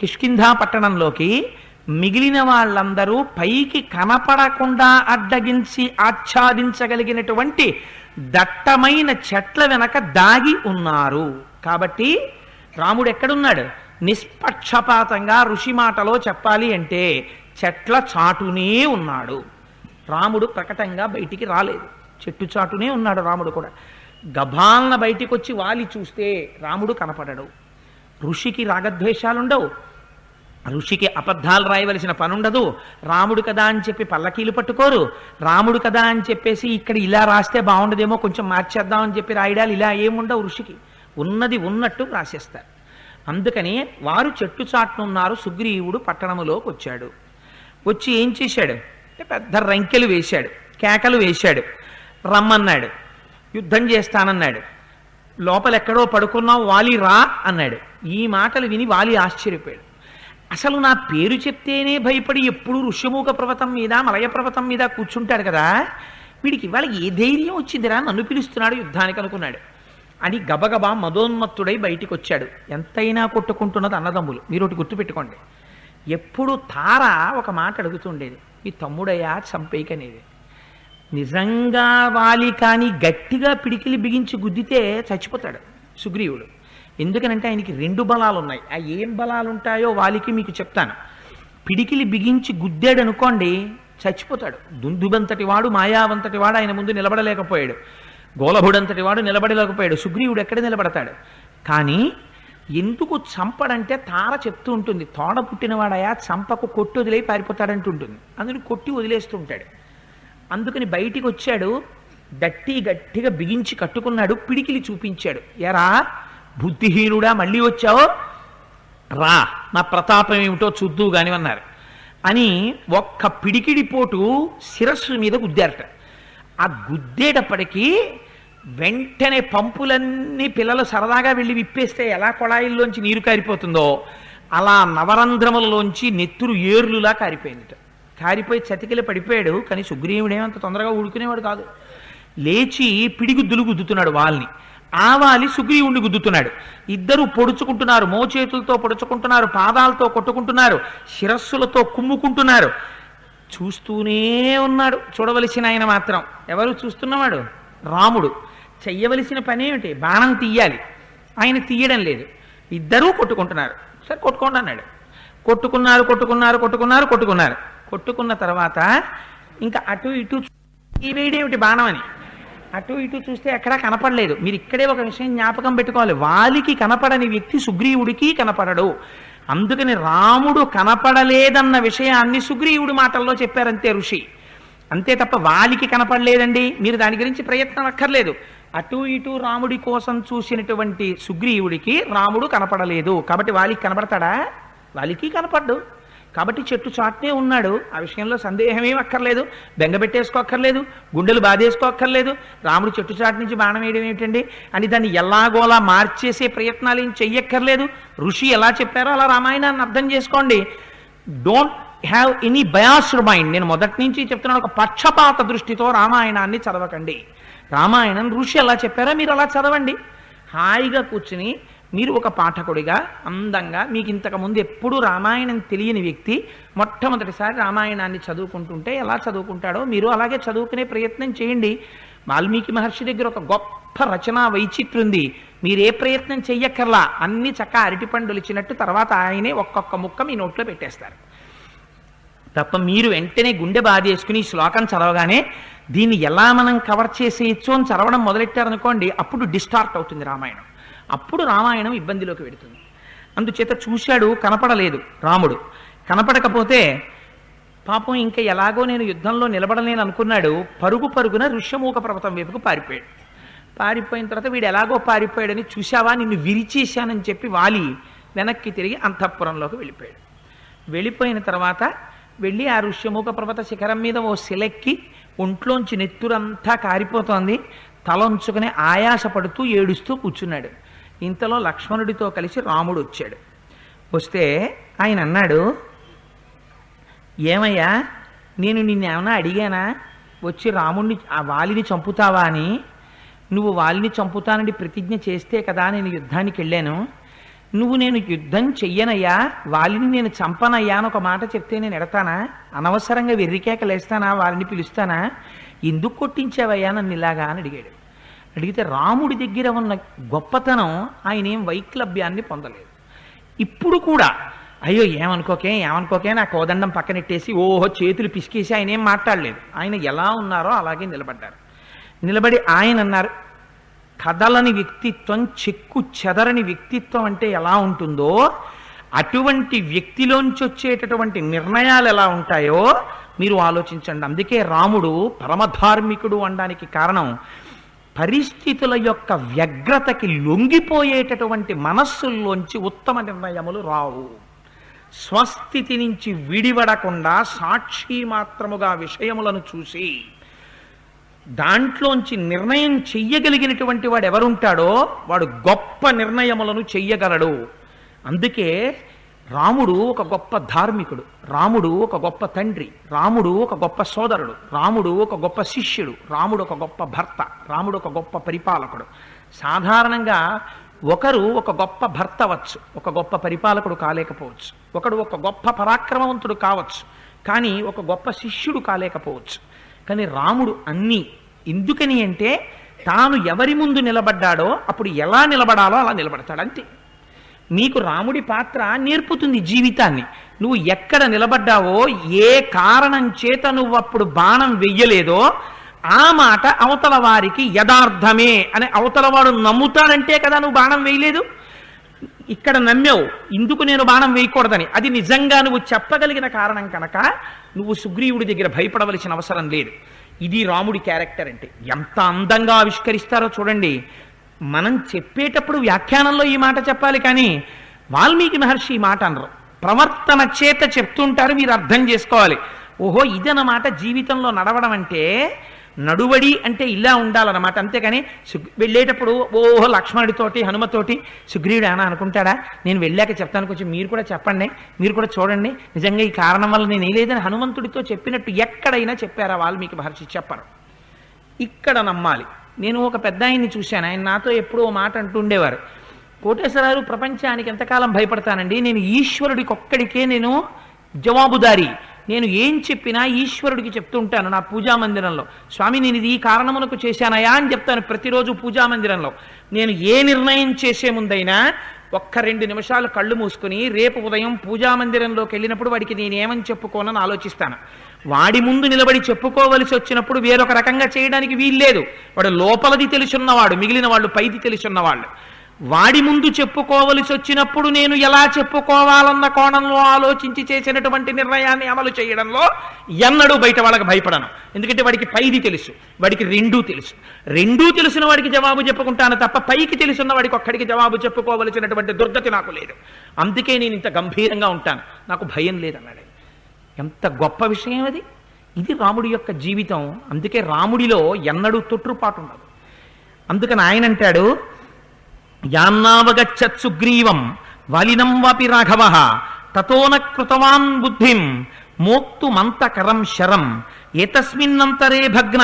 కిష్కింధా పట్టణంలోకి. మిగిలిన వాళ్ళందరూ పైకి కనపడకుండా అడ్డగించి ఆచ్ఛాదించగలిగినటువంటి దట్టమైన చెట్ల వెనక దాగి ఉన్నారు. కాబట్టి రాముడు ఎక్కడున్నాడు? నిష్పక్షపాతంగా ఋషి మాటలో చెప్పాలి అంటే చెట్ల చాటునే ఉన్నాడు. రాముడు ప్రకటంగా బయటికి రాలేదు, చెట్టు చాటునే ఉన్నాడు. రాముడు కూడా గభాలన బయటికి వచ్చి వాలి చూస్తే రాముడు కనపడడు. ఋషికి రాగద్వేషాలుండవు, ఋషికి అబద్ధాలు రాయవలసిన పనుండదు. రాముడు కదా అని చెప్పి పల్లకీలు పట్టుకోరు. రాముడు కదా అని చెప్పేసి ఇక్కడ ఇలా రాస్తే బాగుండదేమో కొంచెం మార్చేద్దామని చెప్పి రాయడాలు ఇలా ఏముండవు. ఋషికి ఉన్నది ఉన్నట్టు రాసేస్తారు. అందుకని వారు చెట్టు చాటునున్నారు. సుగ్రీవుడు పట్టణములోకి వచ్చాడు. వచ్చి ఏం చేశాడు? పెద్ద రంకెలు వేశాడు, కేకలు వేశాడు, రమ్మన్నాడు, యుద్ధం చేస్తానన్నాడు. లోపలెక్కడో పడుకున్నావు వాలి రా అన్నాడు. ఈ మాటలు విని వాలి ఆశ్చర్యపోయాడు. అసలు నా పేరు చెప్తేనే భయపడి ఎప్పుడు ఋష్యమూక పర్వతం మీద మలయ పర్వతం మీద కూర్చుంటాడు కదా, వీడికి ఇవాళ ఏ ధైర్యం వచ్చిందిరా నన్ను పిలుస్తున్నాడు యుద్ధానికి అనుకున్నాడు. అని గబగబా మదోన్మత్తుడై బయటికి వచ్చాడు. ఎంతైనా కొట్టుకుంటున్నది అన్నదమ్ములు. మీరు ఒకటి గుర్తుపెట్టుకోండి. ఎప్పుడు తార ఒక మాట అడుగుతుండేది, మీ తమ్ముడయ్యా చంపేయకనేది. నిజంగా వాలి కానీ గట్టిగా పిడికిలి బిగించి గుద్దితే చచ్చిపోతాడు సుగ్రీవుడు. ఎందుకనంటే ఆయనకి 2 బలాలు ఉన్నాయి. ఆ ఏం బలాలు ఉంటాయో వాలికి మీకు చెప్తాను. పిడికిలి బిగించి గుద్దాడు అనుకోండి చచ్చిపోతాడు. దుందుబంతటి వాడు, మాయావంతటి వాడు ఆయన ముందు నిలబడలేకపోయాడు. గోలభుడంతటి వాడు నిలబడలేకపోయాడు. సుగ్రీవుడు ఎక్కడ నిలబడతాడు? కానీ ఎందుకు చంపడంటే తార చెప్తూ ఉంటుంది, తోడ పుట్టినవాడయా చంపకు, కొట్టి వదిలే పారిపోతాడంటుంటుంది. అందుకని కొట్టి వదిలేస్తూ ఉంటాడు. అందుకని బయటికి వచ్చాడు, గట్టిగా బిగించి కట్టుకున్నాడు, పిడికిలి చూపించాడు. ఎరా బుద్ధిహీనుడా మళ్ళీ వచ్చావు, రా నా ప్రతాపం ఏమిటో చూద్దు కానివన్నారు అని ఒక్క పిడికిడి పోటు శిరస్సు మీద గుద్దారట. ఆ గుద్దేటప్పటికీ వెంటనే పంపులన్నీ పిల్లలు సరదాగా వెళ్ళి విప్పేస్తే ఎలా కొళాయిల్లోంచి నీరు కారిపోతుందో అలా నవరంధ్రములలోంచి నెత్తురు ఏర్లులా కారిపోయిందిట. కారిపోయి చతికిల పడిపోయాడు. కానీ సుగ్రీవుడేమంత తొందరగా ఊడుకునేవాడు కాదు. లేచి పిడిగుద్దులు గుద్దుతున్నాడు వాళ్ళని. ఆ వాలి సుగ్రీవుణ్ణి గుద్దుతున్నాడు. ఇద్దరు పొడుచుకుంటున్నారు, మోచేతులతో పొడుచుకుంటున్నారు, పాదాలతో కొట్టుకుంటున్నారు, శిరస్సులతో కుమ్ముకుంటున్నారు. చూస్తూనే ఉన్నాడు. చూడవలసిన ఆయన మాత్రం ఎవరు చూస్తున్నవాడు? రాముడు. చెయ్యవలసిన పని ఏమిటి? బాణం తీయాలి. ఆయన తీయడం లేదు. ఇద్దరూ కొట్టుకుంటున్నారు. సరే కొట్టుకోండి అన్నాడు. కొట్టుకున్నారు. కొట్టుకున్న తర్వాత ఇంకా అటు ఇటు ఈ వేడేమిటి బాణం అని అటు ఇటు చూస్తే ఎక్కడా కనపడలేదు. మీరు ఇక్కడే ఒక విషయం జ్ఞాపకం పెట్టుకోవాలి. వాలికి కనపడని వ్యక్తి సుగ్రీవుడికి కనపడడు. అందుకని రాముడు కనపడలేదన్న విషయాన్ని సుగ్రీవుడి మాటల్లో చెప్పారంతే ఋషి. అంతే తప్ప వాలికి కనపడలేదండి, మీరు దాని గురించి ప్రయత్నం అక్కర్లేదు. అటు ఇటు రాముడి కోసం చూసినటువంటి సుగ్రీవుడికి రాముడు కనపడలేదు కాబట్టి వాలికి కనపడతాడా? వాలికి కనపడ్డు. కాబట్టి చెట్టు చాటునే ఉన్నాడు. ఆ విషయంలో సందేహమేం అక్కర్లేదు, బెంగపెట్టేసుకోక్కర్లేదు, గుండెలు బాధేసుకోక్కర్లేదు. రాముడు చెట్టు చాటు నుంచి బాణం వేయడం ఏమిటండి అని దాన్ని ఎలాగోలా మార్చేసే ప్రయత్నాలు ఏం చెయ్యక్కర్లేదు. ఋషి ఎలా చెప్పారో అలా రామాయణాన్ని అర్థం చేసుకోండి. Don't have any biased mind. నేను మొదటి నుంచి చెప్తున్నాను, ఒక పక్షపాత దృష్టితో రామాయణాన్ని చదవకండి. రామాయణం ఋషి ఎలా చెప్పారో మీరు అలా చదవండి. హాయిగా కూర్చుని మీరు ఒక పాఠకుడిగా అందంగా, మీకు ఇంతకుముందు ఎప్పుడూ రామాయణం తెలియని వ్యక్తి మొట్టమొదటిసారి రామాయణాన్ని చదువుకుంటుంటే ఎలా చదువుకుంటాడో మీరు అలాగే చదువుకునే ప్రయత్నం చేయండి. వాల్మీకి మహర్షి దగ్గర ఒక గొప్ప రచనా వైచిత్రం ఉంది. మీరే ప్రయత్నం చెయ్యక్కర్లా, అన్ని చక్కగా అరటిపండులు ఇచ్చినట్టు తర్వాత ఆయనే ఒక్కొక్క ముక్క మీ నోట్లో పెట్టేస్తారు తప్ప మీరు వెంటనే గుండె బాధేసుకుని శ్లోకం చదవగానే దీన్ని ఎలా మనం కవర్ చేసేయచ్చు అని చదవడం మొదలెట్టారనుకోండి, అప్పుడు డిస్టార్ట్ అవుతుంది రామాయణం. అప్పుడు రామాయణం ఇబ్బందిలోకి వెడుతుంది. అందుచేత చూశాడు, కనపడలేదు రాముడు. కనపడకపోతే పాపం ఇంకా ఎలాగో నేను యుద్ధంలో నిలబడలేను అనుకున్నాడు. పరుగు పరుగున ఋష్యమూక పర్వతం వైపుకు పారిపోయాడు. పారిపోయిన తర్వాత వీడు ఎలాగో పారిపోయాడని, చూశావా నిన్ను విరిచేశానని చెప్పి వాలి వెనక్కి తిరిగి అంతఃపురంలోకి వెళ్ళిపోయాడు. వెళ్ళిపోయిన తర్వాత వెళ్ళి ఆ ఋష్యమూక పర్వత శిఖరం మీద ఓ శిలెక్కి ఒంట్లోంచి నెత్తురంతా కారిపోతోంది. తలంచుకుని ఆయాసపడుతూ ఏడుస్తూ కూర్చున్నాడు. ఇంతలో లక్ష్మణుడితో కలిసి రాముడు వచ్చాడు. వస్తే ఆయన అన్నాడు, ఏమయ్యా నేను నిన్నేమన్నా అడిగానా వచ్చి రాముడిని ఆ వాలిని చంపుతావా అని? నువ్వు వాలిని చంపుతానని ప్రతిజ్ఞ చేస్తే కదా నేను యుద్ధానికి వెళ్ళాను. నువ్వు నేను యుద్ధం చెయ్యనయ్యా, వాలిని నేను చంపనయ్యా అని ఒక మాట చెప్తే నేను ఎడతానా? అనవసరంగా వెర్రికేకలేస్తానా? వాలిని పిలుస్తానా? ఎందుకు కొట్టించావయ్యా నన్ను ఇలాగా అని అడిగాడు. అడిగితే రాముడి దగ్గర ఉన్న గొప్పతనం ఆయన ఏం వైక్లభ్యాన్ని పొందలేదు. ఇప్పుడు కూడా అయ్యో ఏమనుకోకే నా కోదండం పక్కనెట్టేసి ఓహో చేతులు పిసికేసి ఆయన ఏం మాట్లాడలేదు. ఆయన ఎలా ఉన్నారో అలాగే నిలబడ్డారు. నిలబడి ఆయన అన్నారు, కదలని వ్యక్తిత్వం, చెక్కు చెదరని వ్యక్తిత్వం అంటే ఎలా ఉంటుందో అటువంటి వ్యక్తిలోంచి వచ్చేటటువంటి నిర్ణయాలు ఎలా ఉంటాయో మీరు ఆలోచించండి. అందుకే రాముడు పరమధార్మికుడు అనడానికి కారణం పరిస్థితుల యొక్క వ్యగ్రతకి లొంగిపోయేటటువంటి మనస్సుల్లోంచి ఉత్తమ నిర్ణయములు రావు. స్వస్థితి నుంచి విడివడకుండా సాక్షి మాత్రముగా విషయములను చూసి దాంట్లోంచి నిర్ణయం చెయ్యగలిగినటువంటి వాడు ఎవరుంటాడో వాడు గొప్ప నిర్ణయములను చెయ్యగలడు. అందుకే రాముడు ఒక గొప్ప ధార్మికుడు, రాముడు ఒక గొప్ప తండ్రి, రాముడు ఒక గొప్ప సోదరుడు, రాముడు ఒక గొప్ప శిష్యుడు, రాముడు ఒక గొప్ప భర్త, రాముడు ఒక గొప్ప పరిపాలకుడు. సాధారణంగా ఒకరు ఒక గొప్ప భర్త అవచ్చు, ఒక గొప్ప పరిపాలకుడు కాలేకపోవచ్చు. ఒకడు ఒక గొప్ప పరాక్రమవంతుడు కావచ్చు, కానీ ఒక గొప్ప శిష్యుడు కాలేకపోవచ్చు. కానీ రాముడు అన్నీ. ఎందుకని అంటే తాను ఎవరి ముందు నిలబడ్డాడో అప్పుడు ఎలా నిలబడాలో అలా నిలబడతాడు అంతే. నీకు రాముడి పాత్ర నేర్పుతుంది జీవితాన్ని. నువ్వు ఎక్కడ నిలబడ్డావో, ఏ కారణం చేత నువ్వు అప్పుడు బాణం వెయ్యలేదో ఆ మాట అవతల వారికి యథార్థమే అని అవతలవాడు నమ్ముతాడంటే కదా నువ్వు బాణం వేయలేదు. ఇక్కడ నమ్మావు, ఇందుకు నేను బాణం వేయకూడదని, అది నిజంగా నువ్వు చెప్పగలిగిన కారణం కనుక నువ్వు సుగ్రీవుడి దగ్గర భయపడవలసిన అవసరం లేదు. ఇది రాముడి క్యారెక్టర్ అంటే. ఎంత అందంగా ఆవిష్కరిస్తారో చూడండి. మనం చెప్పేటప్పుడు వ్యాఖ్యానంలో ఈ మాట చెప్పాలి, కానీ వాల్మీకి మహర్షి ఈ మాట అనరు, ప్రవర్తన చేత చెప్తుంటారు. మీరు అర్థం చేసుకోవాలి, ఓహో ఇదన్నమాట జీవితంలో నడవడం అంటే. నడువడి అంటే ఇలా ఉండాలన్నమాట. అంతేకాని వెళ్ళేటప్పుడు ఓహో లక్ష్మణుడితోటి హనుమతోటి సుగ్రీవుడు ఏనా అనుకుంటాడా, నేను వెళ్ళాక చెప్తాను, కొంచెం మీరు కూడా చెప్పండి, మీరు కూడా చూడండి, నిజంగా ఈ కారణం వల్ల నేను లేదని హనుమంతుడితో చెప్పినట్టు ఎక్కడైనా చెప్పారా వాల్మీకి మహర్షి? చెప్పరు. ఇక్కడ నమ్మాలి. నేను ఒక పెద్ద ఆయన్ని చూశాను, ఆయన నాతో ఎప్పుడూ ఓ మాట అంటుండేవారు, కోటేశ్వరరావు ప్రపంచానికి ఎంతకాలం భయపడతానండి, నేను ఈశ్వరుడికి ఒక్కడికే నేను జవాబుదారి, నేను ఏం చెప్పినా ఈశ్వరుడికి చెప్తుంటాను నా పూజామందిరంలో. స్వామి నేను ఇది ఈ కారణమునకు చేశానయా అని చెప్తాను ప్రతిరోజు పూజామందిరంలో. నేను ఏ నిర్ణయం చేసే ముందైనా ఒక్క 2 నిమిషాలు కళ్ళు మూసుకుని రేపు ఉదయం పూజామందిరంలోకి వెళ్ళినప్పుడు వాడికి నేనేమని చెప్పుకోనని ఆలోచిస్తాను. వాడి ముందు నిలబడి చెప్పుకోవలసి వచ్చినప్పుడు వేరొక రకంగా చేయడానికి వీల్లేదు. వాడు లోపలది తెలుసున్నవాడు, మిగిలిన వాళ్ళు పైది తెలుసున్నవాళ్ళు. వాడి ముందు చెప్పుకోవలసి వచ్చినప్పుడు నేను ఎలా చెప్పుకోవాలన్న కోణంలో ఆలోచించి చేసినటువంటి నిర్ణయాన్ని అమలు చేయడంలో ఎన్నడూ బయట వాళ్ళకి భయపడను. ఎందుకంటే వాడికి పైది తెలుసు, వాడికి రెండూ తెలుసు. రెండూ తెలిసిన వాడికి జవాబు చెప్పుకుంటాను తప్ప పైకి తెలుసున్న వాడికి ఒక్కడికి జవాబు చెప్పుకోవలసినటువంటి దుర్గతి నాకు లేదు. అందుకే నేను ఇంత గంభీరంగా ఉంటాను, నాకు భయం లేదన్నాడు. ఎంత గొప్ప విషయం అది! ఇది రాముడి యొక్క జీవితం. అందుకే రాముడిలో ఎన్నడూ తొట్టుపాటు ఉండదు. అందుకని ఆయన అంటాడు, యాన్నావగచ్చత్ సుగ్రీవం వాలినం వాపి రాఘవ తతోన కృతవాన్ బుద్ధిం మోక్తుమంతకరం శరం ఏతస్మిన్నంతరే భగ్న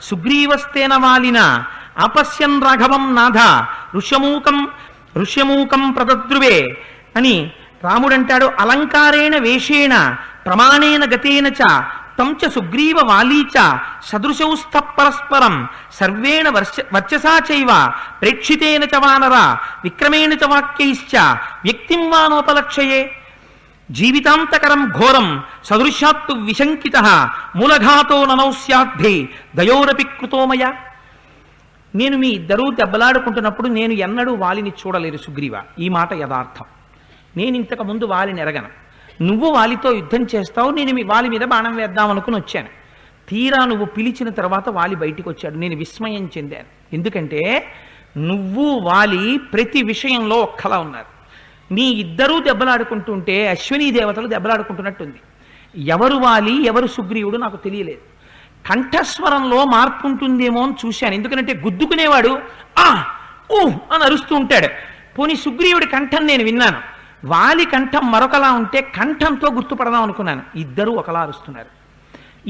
సుగ్రీవస్తేన వాలిన ఆపశ్యన్ రాఘవం నాథ ఋష్యమూకం ప్రదద్రువే అని రాముడంటాడు. అలంకారేణ వేషేణ ప్రమాణేన గతేన చ తం చ సుగ్రీవ వాలీచ సదృశౌస్థ పరస్పరం సర్వేణ వర్చసా చైవ ప్రేక్షితేన చ వానర విక్రమేణ చ వాక్యైశ్చ వ్యక్తిం వానోపలక్షయే జీవితాంతకరం ఘోరం సదృశాత్తు విశంకితః మూలఘాతో ననౌ స్యాద్ధి దయోరపి కృతోమయ. నేను మీ ఇద్దరూ దెబ్బలాడుకుంటున్నప్పుడు నేను ఎన్నడూ వాలిని చూడలేదు సుగ్రీవ. ఈ మాట యథార్థం. నేను ఇంతకు ముందు వాలిని ఎరగను. నువ్వు వాలితో యుద్ధం చేస్తావు, నేను మీ వాలి మీద బాణం వేద్దాం అనుకుని వచ్చాను. తీరా నువ్వు పిలిచిన తర్వాత వాలి బయటికి వచ్చాడు. నేను విస్మయం చెందాను. ఎందుకంటే నువ్వు వాలి ప్రతి విషయంలో ఒక్కలా ఉన్నారు. మీ ఇద్దరూ దెబ్బలాడుకుంటుంటే అశ్వినీ దేవతలు దెబ్బలాడుకుంటున్నట్టుంది. ఎవరు వాలి ఎవరు సుగ్రీవుడు నాకు తెలియలేదు. కంఠస్వరంలో మార్పు ఉంటుందేమో అని చూశాను. ఎందుకంటే గుద్దుకునేవాడు ఆ ఊ అని అరుస్తూ ఉంటాడు. పోనీ సుగ్రీవుడి కంఠం నేను విన్నాను, వాలి కంఠం మరొకలా ఉంటే కంఠంతో గుర్తుపడదాం అనుకున్నాను. ఇద్దరూ ఒకలా అరుస్తున్నారు,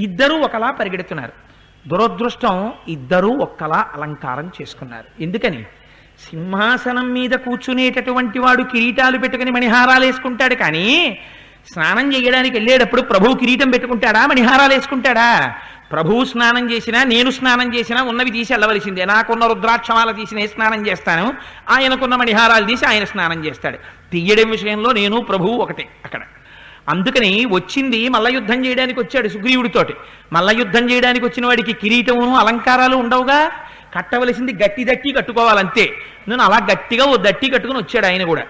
ఇద్దరూ ఒకలా పరిగెడుతున్నారు. దురదృష్టం, ఇద్దరూ ఒక్కలా అలంకారం చేసుకున్నారు. ఎందుకని? సింహాసనం మీద కూర్చునేటటువంటి వాడు కిరీటాలు పెట్టుకుని మణిహారాలు వేసుకుంటాడు, కానీ స్నానం చేయడానికి వెళ్ళేటప్పుడు ప్రభువు కిరీటం పెట్టుకుంటాడా, మణిహారాలు వేసుకుంటాడా? ప్రభువు స్నానం చేసినా నేను స్నానం చేసినా ఉన్నవి తీసి వెళ్ళవలసిందే. నాకున్న రుద్రాక్షమాల తీసి నేను స్నానం చేస్తాను, ఆయనకున్న మణిహారాలు తీసి ఆయన స్నానం చేస్తాడు. తీయడం విషయంలో నేను ప్రభువు ఒకటే అక్కడ. అందుకని వచ్చింది మల్ల యుద్ధం చేయడానికి వచ్చాడు సుగ్రీవుడితోటి. మల్ల యుద్ధం చేయడానికి వచ్చిన వాడికి కిరీటమును అలంకారాలు ఉండవుగా, కట్టవలసింది గట్టి దట్టి కట్టుకోవాలంతే. నేను అలా గట్టిగా ఓ దట్టి కట్టుకుని వచ్చాడు ఆయన కూడా.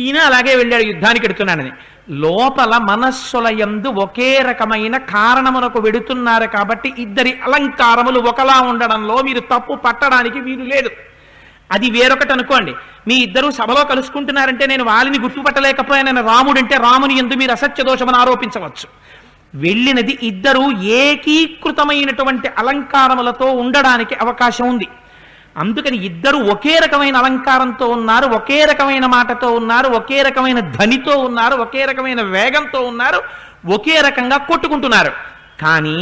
ఈయన అలాగే వెళ్ళాడు యుద్ధానికి ఎడుతున్నాడని. లోపల మనస్సుల యందు ఒకే రకమైన కారణమునకు వెడుతున్నారు కాబట్టి ఇద్దరి అలంకారములు ఒకలా ఉండడంలో మీరు తప్పు పట్టడానికి వీలు లేదు. అది వేరొకటి అనుకోండి. మీ ఇద్దరు సభలో కలుసుకుంటున్నారంటే నేను వాలిని గుర్తుపట్టలేకపోయానని రాముడంటే రాముని యందు మీరు అసత్య దోషమని ఆరోపించవచ్చు. వెళ్ళినది ఇద్దరు ఏకీకృతమైనటువంటి అలంకారములతో ఉండడానికి అవకాశం ఉంది. అందుకని ఇద్దరు ఒకే రకమైన అలంకారంతో ఉన్నారు, ఒకే రకమైన మాటతో ఉన్నారు, ఒకే రకమైన ధ్వనితో ఉన్నారు, ఒకే రకమైన వేగంతో ఉన్నారు, ఒకే రకంగా కొట్టుకుంటున్నారు. కానీ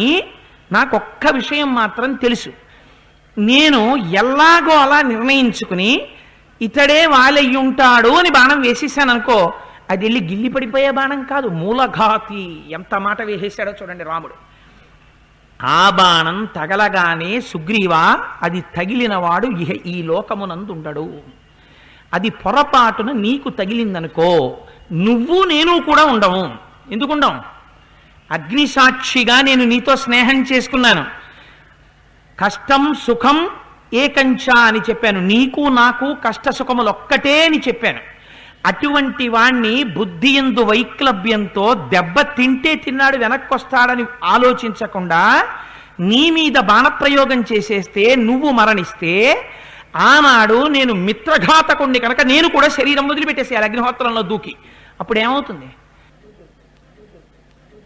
నాకొక్క విషయం మాత్రం తెలుసు. నేను ఎలాగో అలా నిర్ణయించుకుని ఇతడే వాలయ్యుంటాడు అని బాణం వేసేసాను అనుకో, అది వెళ్ళి గిల్లి పడిపోయే బాణం కాదు, మూలఘాతి. ఎంత మాట వేసేశాడో చూడండి రాముడు. ఆ బాణం తగలగానే సుగ్రీవ, అది తగిలినవాడు ఇహ ఈ లోకమునందుండడు. అది పొరపాటున నీకు తగిలిందనుకో, నువ్వు నేను కూడా ఉండవు. ఎందుకుండం? అగ్నిసాక్షిగా నేను నీతో స్నేహం చేసుకున్నాను. కష్టం సుఖం ఏకంచా అని చెప్పాను. నీకు నాకు కష్ట సుఖములు ఒక్కటే అని చెప్పాను. అటువంటి వాణ్ణి బుద్ధి యందు వైక్లభ్యంతో దెబ్బ తింటే తిన్నాడు వెనక్కొస్తాడని ఆలోచించకుండా నీ మీద బాణప్రయోగం చేసేస్తే నువ్వు మరణిస్తే, ఆనాడు నేను మిత్రఘాతకుణ్ణి కనుక నేను కూడా శరీరం వదిలిపెట్టేసేయాలి అగ్నిహోత్రంలో దూకి. అప్పుడు ఏమవుతుంది?